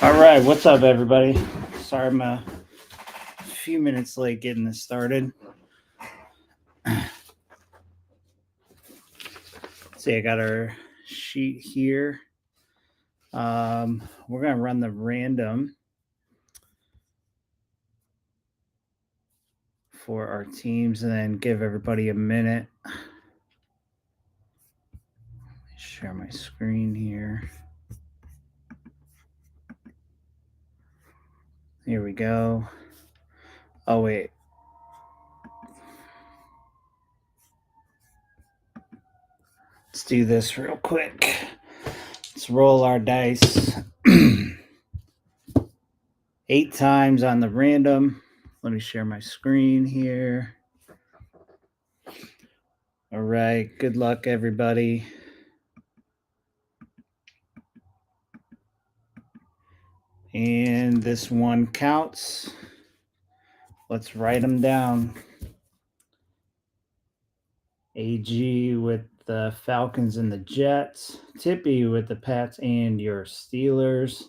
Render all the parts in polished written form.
All right, what's up, everybody? Sorry, I'm a few minutes late getting this started. See, I got our sheet here. We're gonna run the random for our teams, and then give everybody a minute. Share my screen here. Here we go. Oh wait. Let's do this real quick. Let's roll our dice. 8 times on the random. Let me share my screen here. All right. Good luck, everybody. And this one counts. Let's write them down. AG with the Falcons and the Jets. Tippy with the Pats and your Steelers.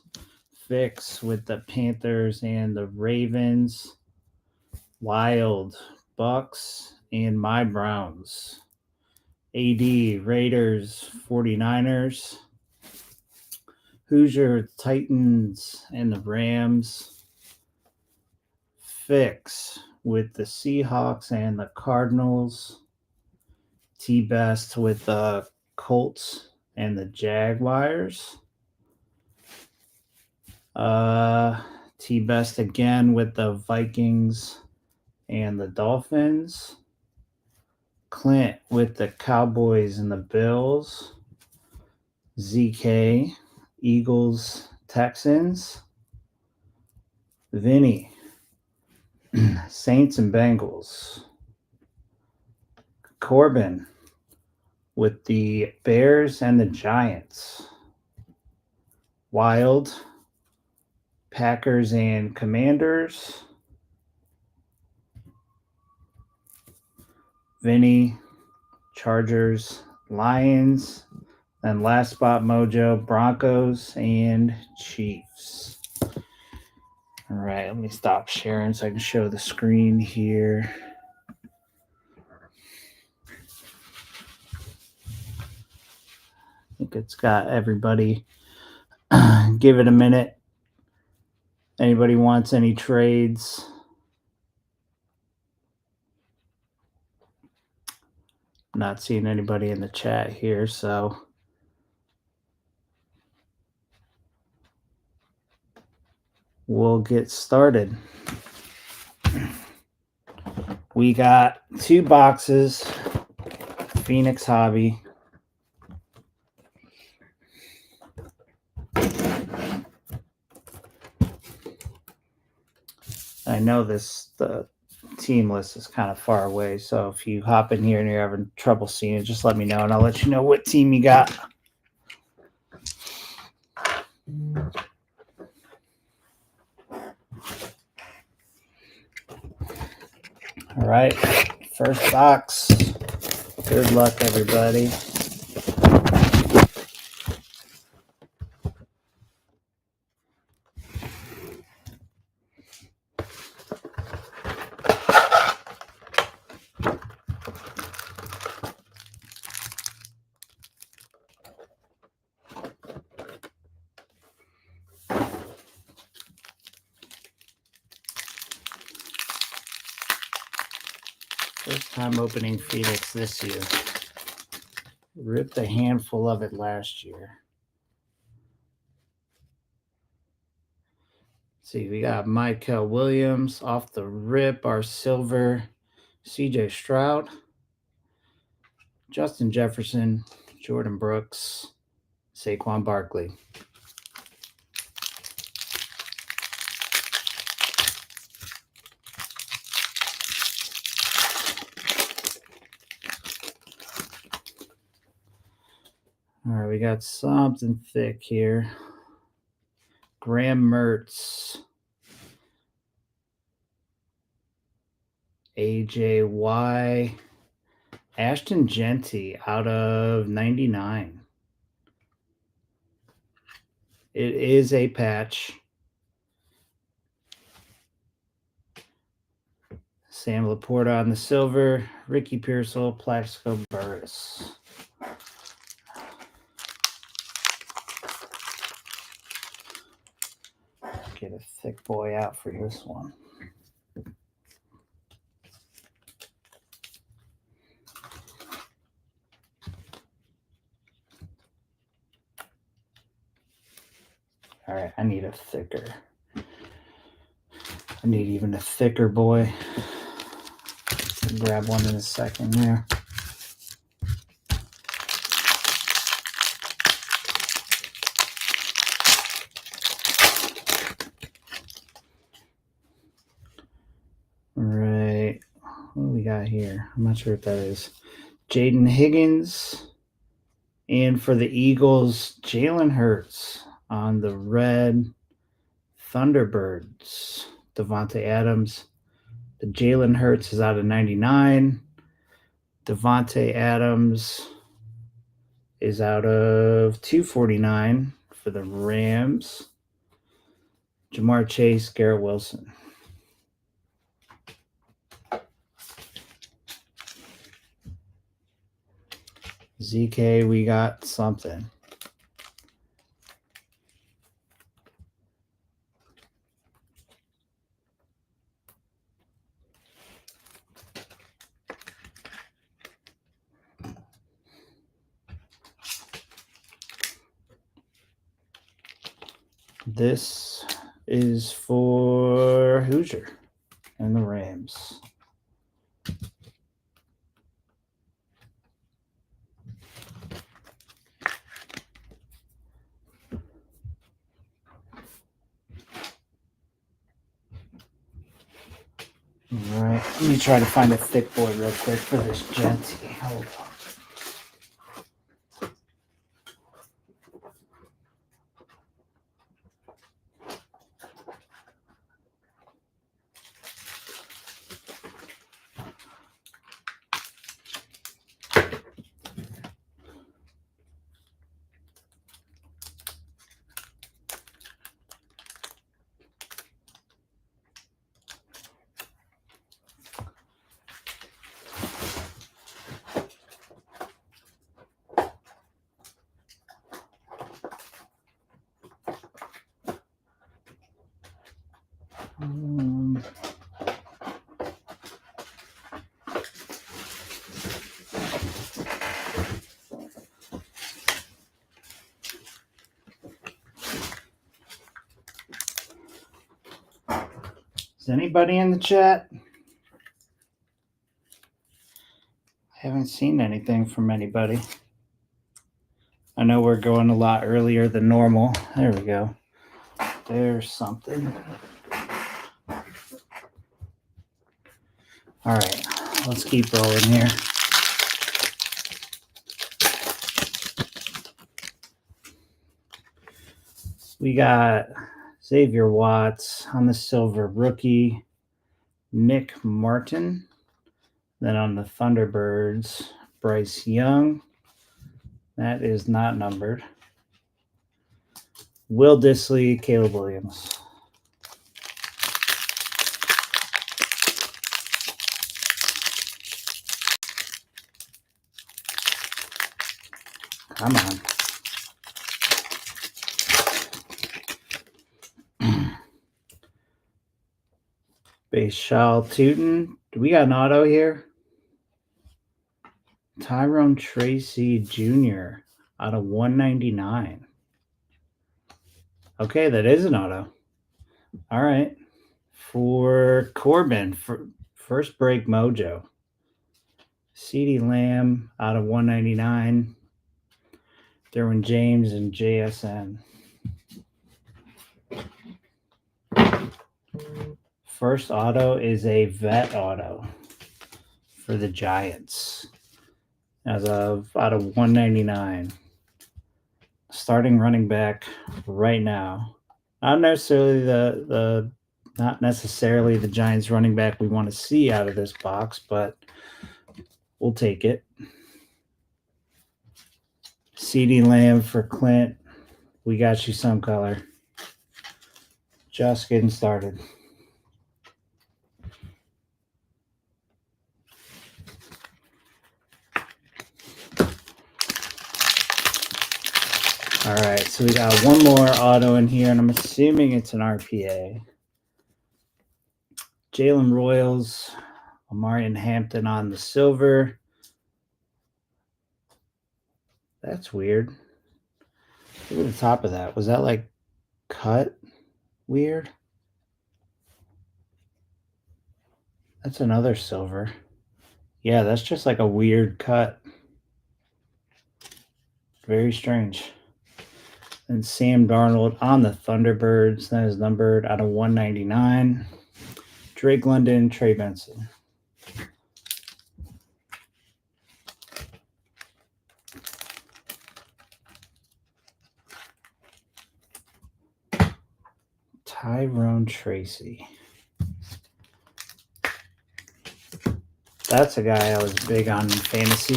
Fix with the Panthers and the Ravens. Wild, Bucks and my Browns. AD, Raiders, 49ers. Hoosier, Titans and the Rams. Fix with the Seahawks and the Cardinals. T-Best with the Colts and the Jaguars. T-Best again with the Vikings and the Dolphins. Clint with the Cowboys and the Bills. ZK, Eagles, Texans. Vinny, Saints and Bengals. Corbin with the Bears and the Giants. Wild, Packers and Commanders. Vinny, Chargers, Lions. And last spot mojo, Broncos and Chiefs. All right, let me stop sharing so I can show the screen here. I think it's got everybody. Give it a minute. Anybody wants any trades? I'm not seeing anybody in the chat here, so we'll get started. We got 2 boxes, Phoenix Hobby. I know the team list is kind of far away, so if you hop in here and you're having trouble seeing it, just let me know and I'll let you know what team you got. All right, first box. Good luck, everybody. First time opening Phoenix this year. Ripped a handful of it last year. Let's see, we got Michael Williams off the rip, our silver, CJ Stroud, Justin Jefferson, Jordan Brooks, Saquon Barkley. All right, we got something thick here. Graham Mertz, AJY, Ashton Genty out of 99. It is a patch. Sam Laporta on the silver. Ricky Pearsall, Plaxico Burress. Get a thick boy out for this one. All right, I need a thicker. I need even a thicker boy. I'll grab one in a second here. All right, what do we got here? I'm not sure what that is. Jaden Higgins. And for the Eagles, Jalen Hurts on the red Thunderbirds. Devontae Adams. The Jalen Hurts is out of 99. Devontae Adams is out of 249 for the Rams. Jamar Chase, Garrett Wilson. ZK, we got something. This is for Hoosier and the Rams. All right, let me try to find a thick boy real quick for this Genty. Hold on. Is anybody in the chat? I haven't seen anything from anybody. I know we're going a lot earlier than normal. There we go. There's something. All right, let's keep rolling here. We got Xavier Watts on the silver rookie, Nick Martin. Then on the Thunderbirds, Bryce Young. That is not numbered. Will Dissly, Caleb Williams. Come on. Bashal Tootin. Do we got an auto here? Tyrone Tracy Jr. out of 199. Okay, that is an auto. All right. For Corbin, for first break mojo. CeeDee Lamb out of 199. Derwin James and JSN. First auto is a vet auto for the Giants as of out of 199. Starting running back right now. Not necessarily the Giants running back we want to see out of this box, but we'll take it. CeeDee Lamb for Clint We got you some color. Just getting started. All right, so we got one more auto in here, and I'm assuming it's an RPA. Jalen Royals, Omarion Hampton on the silver. That's weird. Look at the top of that. Was that like cut weird? That's another silver. Yeah, that's just like a weird cut. Very strange. And Sam Darnold on the Thunderbirds. That is numbered out of 199. Drake London, Trey Benson. Tyrone Tracy. That's a guy I was big on in fantasy.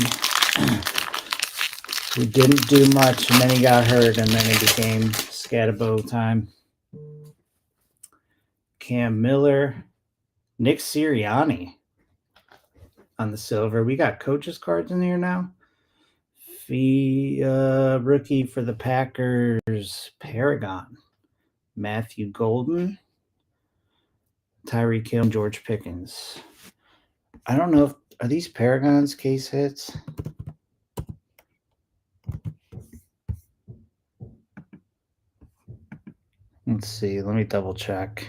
Who didn't do much, and then he got hurt, and then it became Scatterbo time. Cam Miller, Nick Sirianni on the silver. We got coaches cards in here now. Rookie for the Packers, Paragon. Matthew Golden, Tyreek Hill, and George Pickens. I don't know if are these Paragons case hits. Let's see. Let me double check.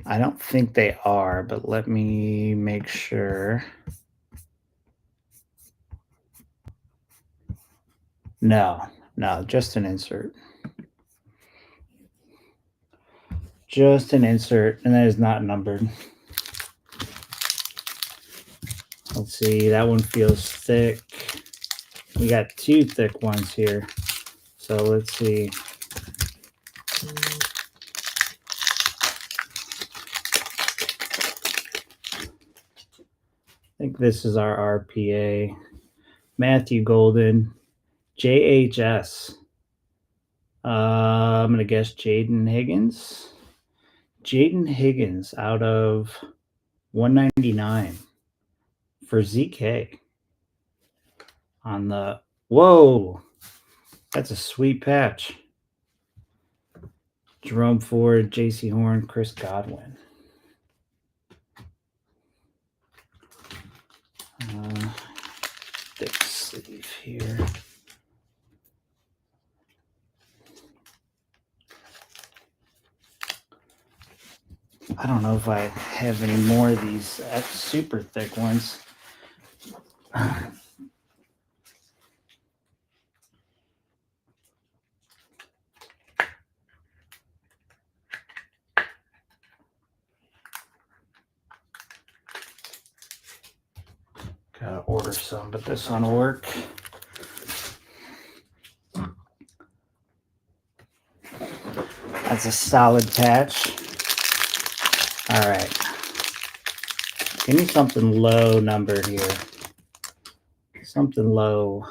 I don't think they are, but let me make sure. No, just an insert. Just an insert, and that is not numbered. Let's see. That one feels thick. We got two thick ones here. So let's see. I think this is our RPA. Matthew Golden, JHS. I'm going to guess Jaden Higgins. Jaden Higgins out of 199 for ZK. On the, whoa, that's a sweet patch. Jerome Ford, JC Horn, Chris Godwin. Thick sleeve here. I don't know if I have any more of these super thick ones. Gotta order some, but this one will work. That's a solid patch. All right. Give me something low numbered here. Something low.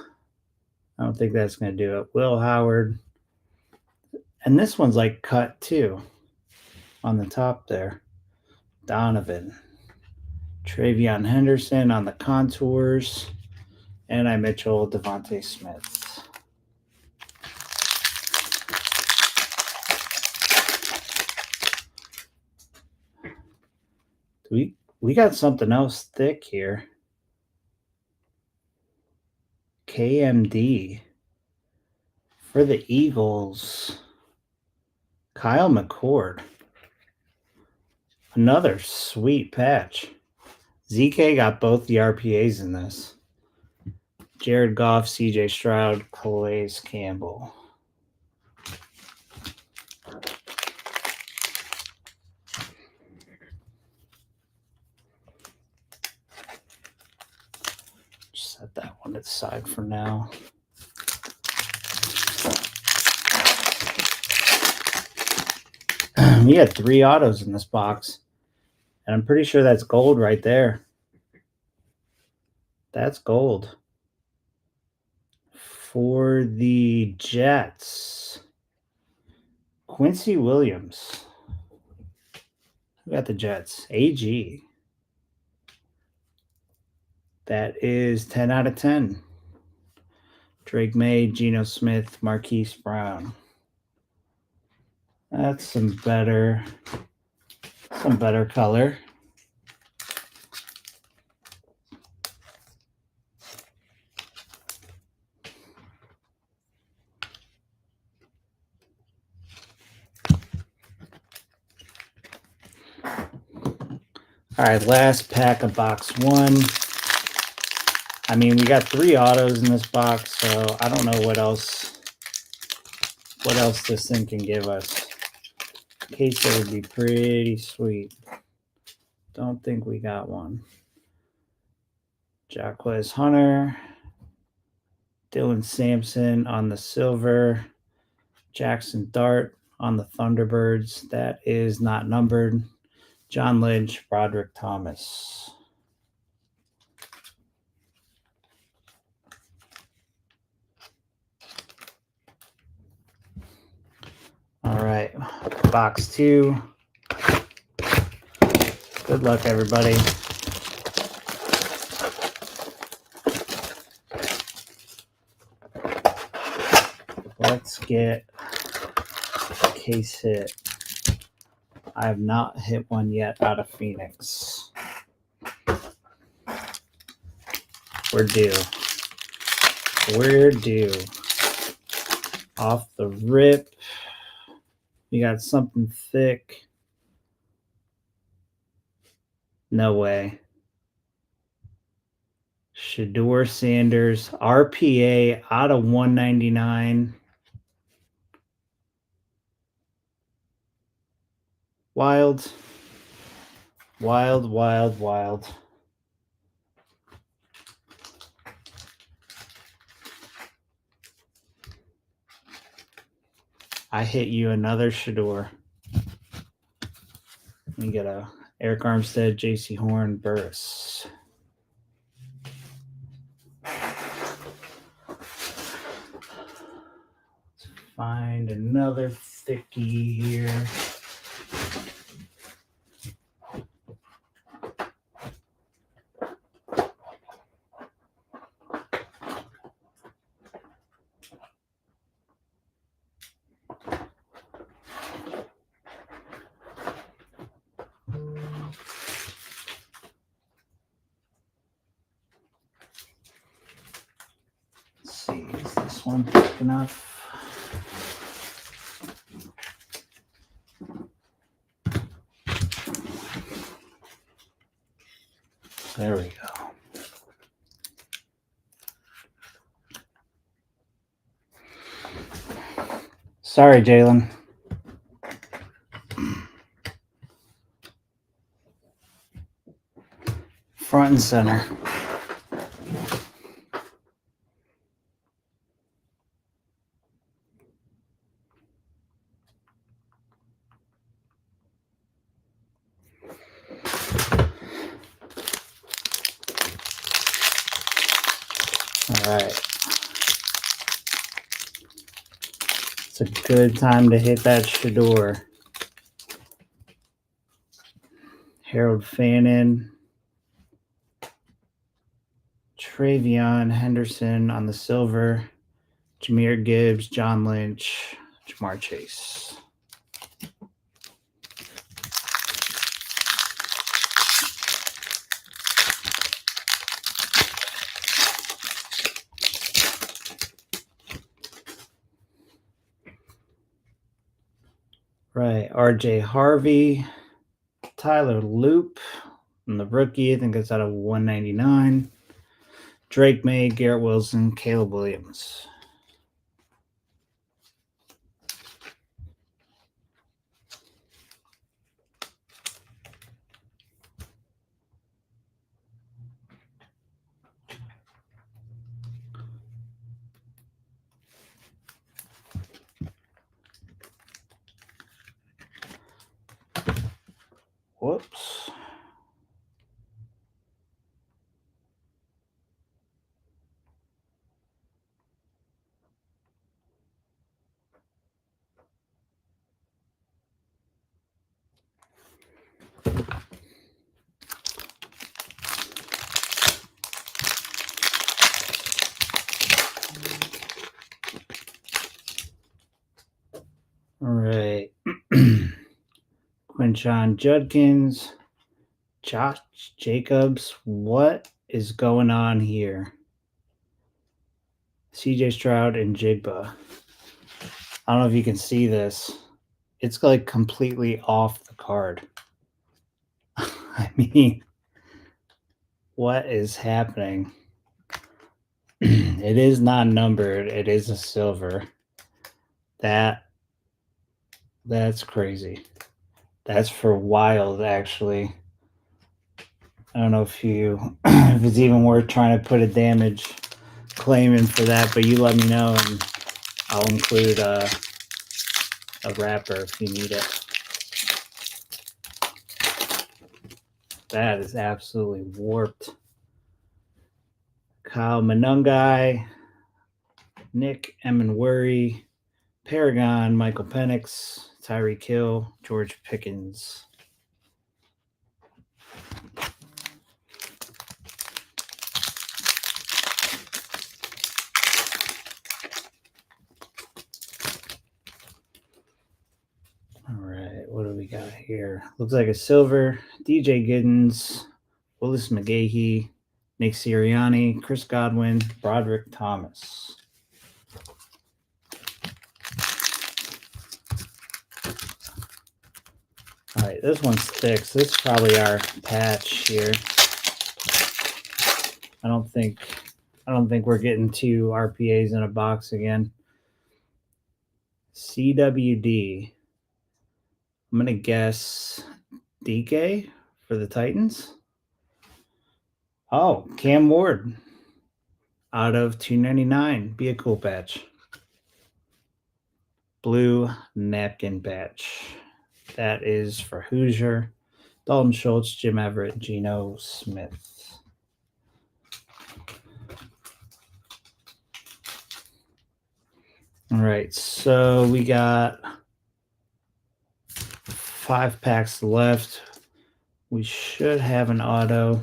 I don't think that's going to do it. Will Howard. And this one's like cut too on the top there. Donovan. Travion Henderson on the contours. And I Mitchell, Devontae Smith. We got something else thick here. KMD for the Eagles. Kyle McCord. Another sweet patch. ZK got both the RPAs in this. Jared Goff, CJ Stroud, Calais Campbell. Just set that one aside for now. We had 3 autos in this box. And I'm pretty sure that's gold right there. That's gold. For the Jets, Quincy Williams. Who got the Jets? AG. That is 10 out of 10. Drake May, Geno Smith, Marquise Brown. That's some better color. All right, last pack of box 1. I mean, we got 3 autos in this box, so I don't know what else this thing can give us. Queso would be pretty sweet. Don't think we got one. Jacquez Hunter, Dylan Sampson on the silver, Jackson Dart on the Thunderbirds. That is not numbered. John Lynch, Broderick Thomas. All right, box 2. Good luck, everybody. Let's get a case hit. I have not hit one yet out of Phoenix. We're due. We're due. Off the rip. You got something thick. No way. Shedeur Sanders, RPA out of 199. Wild. Wild, wild, wild. I hit you another Shedeur. We get a Eric Armstead, J.C. Horn, Burris. Let's find another thickie here. See, is this one thick enough? There we go. Sorry, Jalen. Front and center. All right. It's a good time to hit that Shedeur. Harold Fannin. Travion Henderson on the silver. Jahmyr Gibbs, John Lynch, Jamar Chase. Right, RJ Harvey, Tyler Loop, and the rookie, I think that's out of 199. Drake May, Garrett Wilson, Caleb Williams. Whoops. Quinshon Judkins, Josh Jacobs. What is going on here? CJ Stroud and Jigba. I don't know if you can see this. It's like completely off the card. I mean, what is happening? It is not numbered. It is a silver. That's crazy. That's for Wild, actually. I don't know if if it's even worth trying to put a damage claim in for that, but you let me know and I'll include a wrapper if you need it. That is absolutely warped. Kyle Monungai, Nick Emenworry, Paragon, Michael Penix, Tyreek Hill, George Pickens. All right, what do we got here? Looks like a silver. DJ Giddens, Willis McGahee, Nick Sirianni, Chris Godwin, Broderick Thomas. All right, this one's thick. So this is probably our patch here. I don't think we're getting 2 RPAs in a box again. CWD. I'm gonna guess DK for the Titans. Oh, Cam Ward out of 299. Be a cool patch. Blue napkin patch. That is for Hoosier. Dalton Schultz, Jim Everett, Geno Smith. All right, so we got 5 packs left. We should have an auto.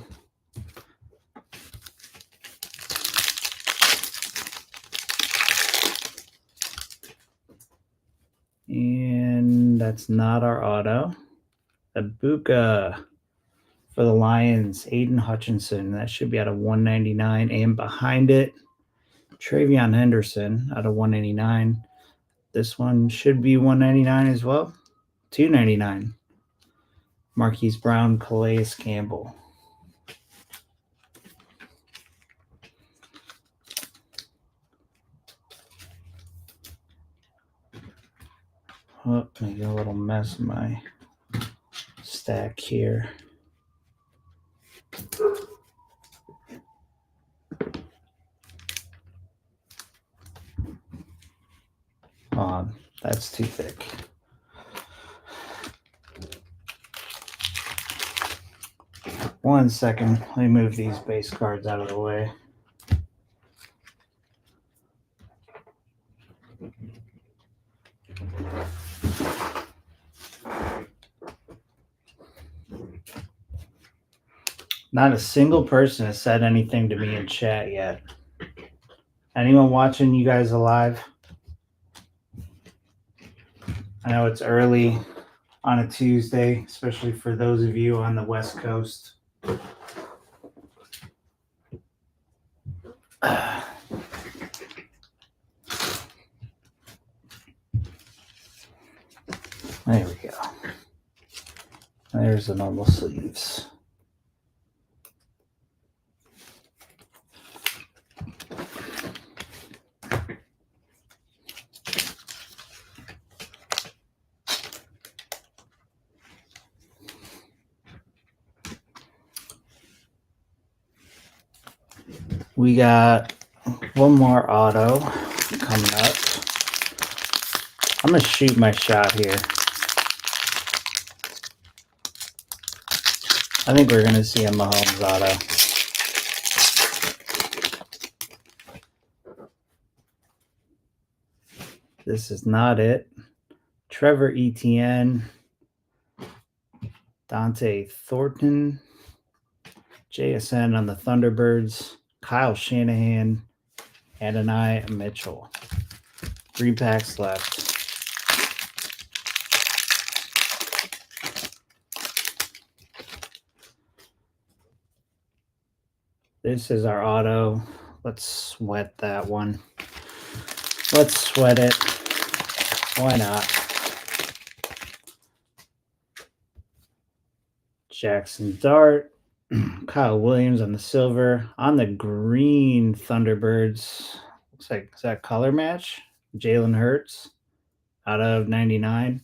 And that's not our auto. Ibuka for the Lions, Aiden Hutchinson. That should be out of 199. And behind it, Travion Henderson out of 199. This one should be 199 as well. 299. Marquise Brown, Calais Campbell. Oh, making a little mess of my stack here. Oh, that's too thick. One second. Let me move these base cards out of the way. Not a single person has said anything to me in chat yet. Anyone watching you guys alive? I know it's early on a Tuesday, especially for those of you on the West Coast. There we go. There's the normal sleeves. We got one more auto coming up. I'm going to shoot my shot here. I think we're going to see a Mahomes auto. This is not it. Trevor Etienne, Dante Thornton, JSN on the Thunderbirds, Kyle Shanahan, Adonai Mitchell. 3 packs left. This is our auto. Let's sweat that one. Let's sweat it. Why not? Jackson Dart. Kyle Williams on the silver. On the green Thunderbirds. Looks like, is that color match? Jalen Hurts out of 99.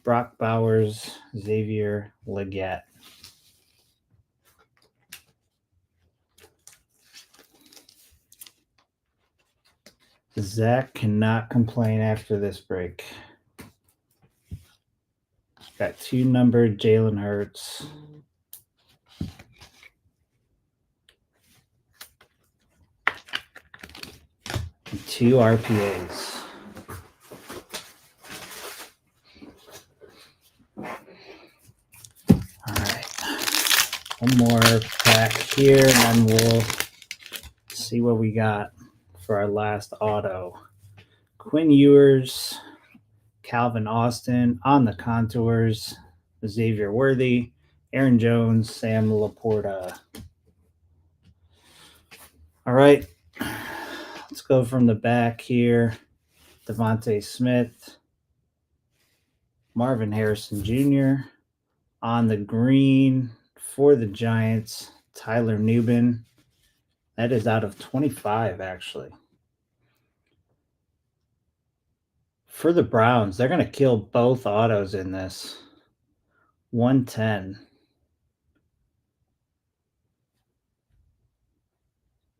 Brock Bowers, Xavier Legette. Zach cannot complain after this break. Got 2 numbered Jalen Hurts. And 2 RPAs. All right. One more pack here, and then we'll see what we got for our last auto. Quinn Ewers, Calvin Austin on the contours, Xavier Worthy, Aaron Jones, Sam Laporta. All right, let's go from the back here. Devontae Smith, Marvin Harrison Jr. On the green for the Giants, Tyler Nubin. That is out of 25, actually. For the Browns, they're going to kill both autos in this. 110.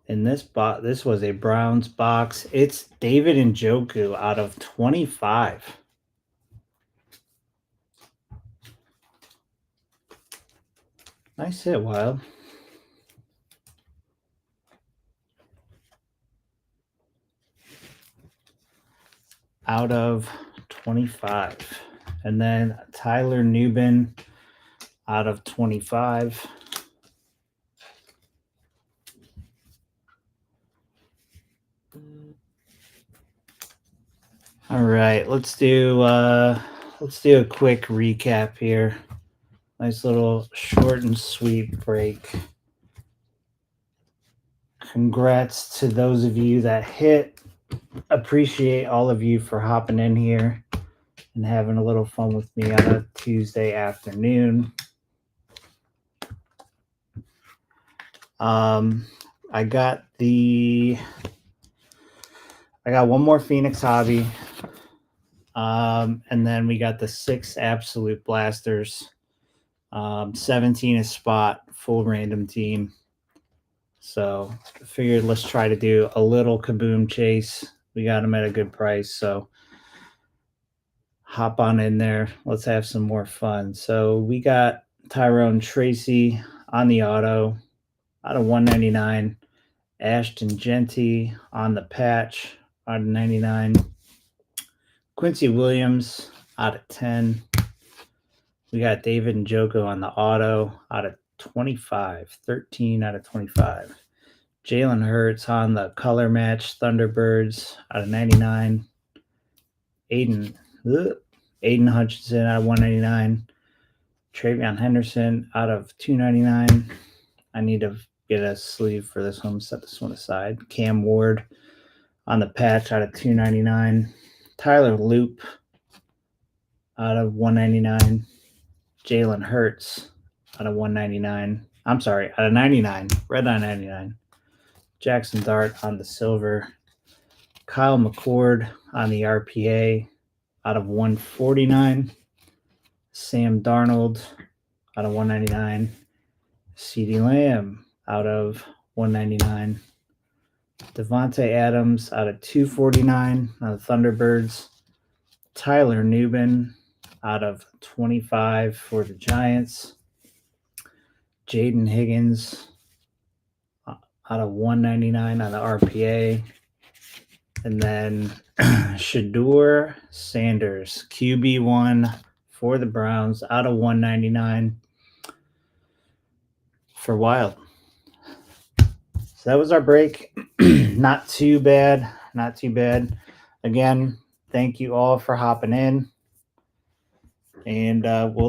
In this box, this was a Browns box. It's David Njoku out of 25. Nice hit, Wild. Out of 25. And then Tyler Nubin out of 25. All right, let's do a quick recap here. Nice little short and sweet break. Congrats to those of you that hit. Appreciate all of you for hopping in here and having a little fun with me on a Tuesday afternoon. I got one more Phoenix Hobby. And then we got the 6 Absolute Blasters. 17 a spot, full random team. So I figured let's try to do a little kaboom chase. We got them at a good price, so hop on in there. Let's have some more fun. So we got Tyrone Tracy on the auto out of 199. Ashton Genty on the patch out of 99. Quincy Williams out of 10. We got David Njoku on the auto out of 25. 13 out of 25. Jalen Hurts on the color match Thunderbirds out of 99. Aiden Hutchinson out of 199. Travion Henderson out of 299. I need to get a sleeve for this one. Set this one aside. Cam Ward on the patch out of 299. Tyler Loop out of 199. Jalen Hurts out of 199. I'm sorry, out of 99. Red eye 99. Jackson Dart on the silver. Kyle McCord on the RPA out of 149. Sam Darnold out of 199. CeeDee Lamb out of 199. Devontae Adams out of 249 on the Thunderbirds. Tyler Nubin out of 25 for the Giants. Jaden Higgins out of 199 on the RPA. And then Shedeur Sanders, QB1 for the Browns out of 199 for Wild. So that was our break. Not too bad. Not too bad. Again, thank you all for hopping in. And we'll